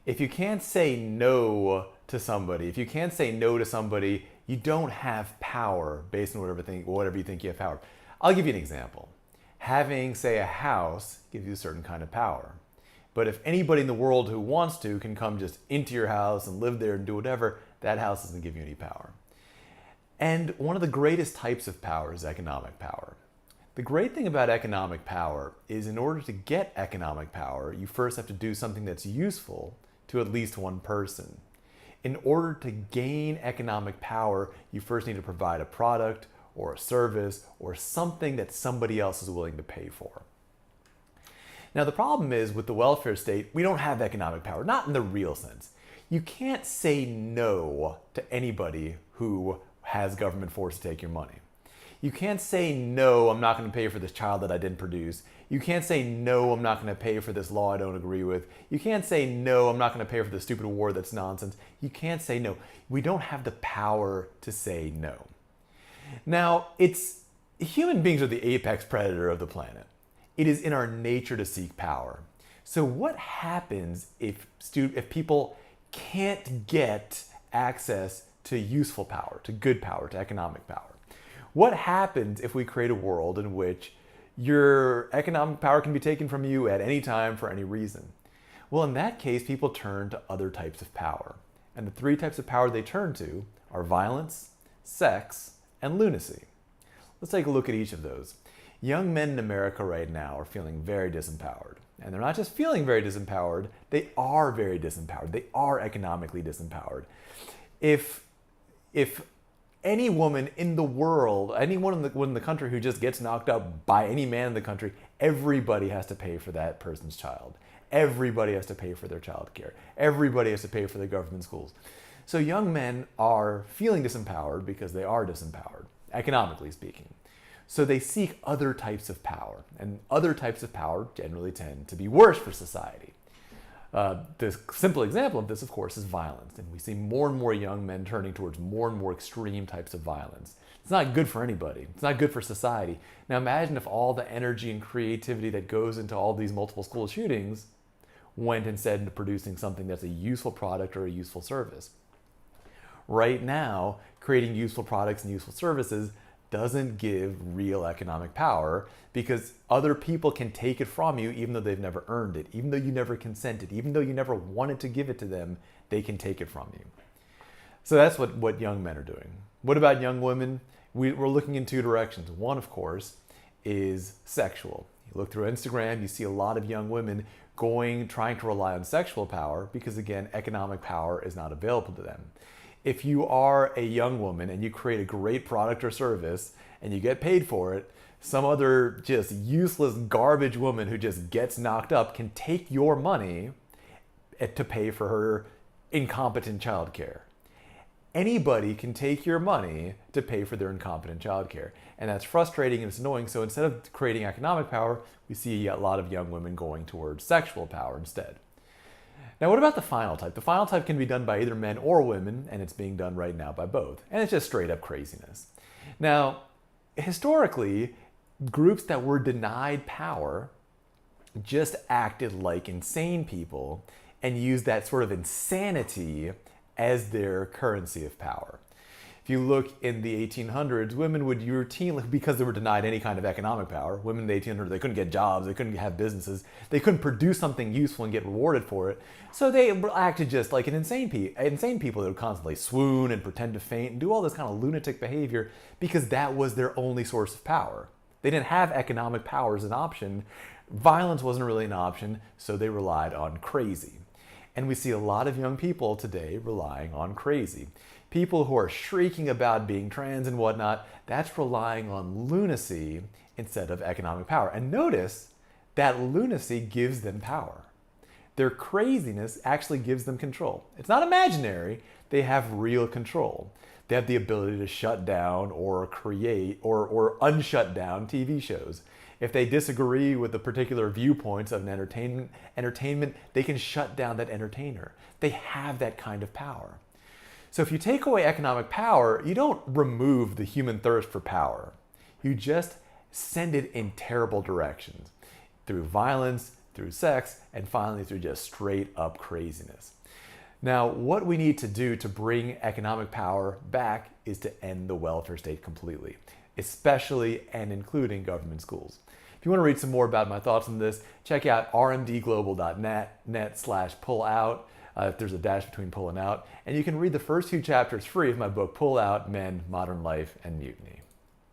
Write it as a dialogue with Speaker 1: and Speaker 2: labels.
Speaker 1: If you can't say no to somebody, if you can't say no to somebody, you don't have power based on whatever you think you have power. I'll give you an example. Having, say, a house gives you a certain kind of power. But if anybody in the world who wants to can come just into your house and live there and do whatever, that house doesn't give you any power. And one of the greatest types of power is economic power. The great thing about economic power is in order to get economic power, you first have to do something that's useful to at least one person. In order to gain economic power, you first need to provide a product or a service or something that somebody else is willing to pay for. Now, the problem is with the welfare state, we don't have economic power, not in the real sense. You can't say no to anybody who has government force to take your money. You can't say, no, I'm not going to pay for this child that I didn't produce. You can't say, no, I'm not going to pay for this law I don't agree with. You can't say, no, I'm not going to pay for this stupid war that's nonsense. You can't say no. We don't have the power to say no. Now, human beings are the apex predator of the planet. It is in our nature to seek power. So what happens if people can't get access to useful power, to good power, to economic power? What happens if we create a world in which your economic power can be taken from you at any time for any reason? Well, in that case, people turn to other types of power. And the three types of power they turn to are violence, sex, and lunacy. Let's take a look at each of those. Young men in America right now are feeling very disempowered. And they're not just feeling very disempowered, they are very disempowered. They are economically disempowered. If any woman in the world, anyone in the country who just gets knocked up by any man in the country, everybody has to pay for that person's child. Everybody has to pay for their child care. Everybody has to pay for their government schools. So young men are feeling disempowered because they are disempowered, economically speaking. So they seek other types of power, and other types of power generally tend to be worse for society. The simple example of this, of course, is violence. And we see more and more young men turning towards more and more extreme types of violence. It's not good for anybody. It's not good for society. Now imagine if all the energy and creativity that goes into all these multiple school shootings went instead into producing something that's a useful product or a useful service. Right now, creating useful products and useful services doesn't give real economic power because other people can take it from you even though they've never earned it, even though you never consented, even though you never wanted to give it to them, they can take it from you. So that's what young men are doing. What about young women? We're looking in two directions. One, of course, is sexual. You look through Instagram, you see a lot of young women trying to rely on sexual power because, again, economic power is not available to them. If you are a young woman and you create a great product or service and you get paid for it, some other just useless garbage woman who just gets knocked up can take your money to pay for her incompetent childcare. Anybody can take your money to pay for their incompetent childcare. And that's frustrating and it's annoying. So instead of creating economic power, we see a lot of young women going towards sexual power instead. Now, what about the final type? The final type can be done by either men or women, and it's being done right now by both. And it's just straight up craziness. Now, historically, groups that were denied power just acted like insane people and used that sort of insanity as their currency of power. If you look in the 1800s, women would routinely, because they were denied any kind of economic power, women in the 1800s, they couldn't get jobs, they couldn't have businesses, they couldn't produce something useful and get rewarded for it. So they acted just like insane people that would constantly swoon and pretend to faint and do all this kind of lunatic behavior because that was their only source of power. They didn't have economic power as an option. Violence wasn't really an option, so they relied on crazy. And we see a lot of young people today relying on crazy. People who are shrieking about being trans and whatnot, that's relying on lunacy instead of economic power. And notice that lunacy gives them power. Their craziness actually gives them control. It's not imaginary, they have real control. They have the ability to shut down or create or unshut down TV shows. If they disagree with the particular viewpoints of an entertainment, they can shut down that entertainer. They have that kind of power. So if you take away economic power, you don't remove the human thirst for power. You just send it in terrible directions through violence, through sex, and finally through just straight up craziness. Now, what we need to do to bring economic power back is to end the welfare state completely, especially and including government schools. If you want to read some more about my thoughts on this, check out rmdglobal.net/pullout. If there's a dash between pull and out. And you can read the first 2 chapters free of my book, Pull Out: Men, Modern Life, and Mutiny.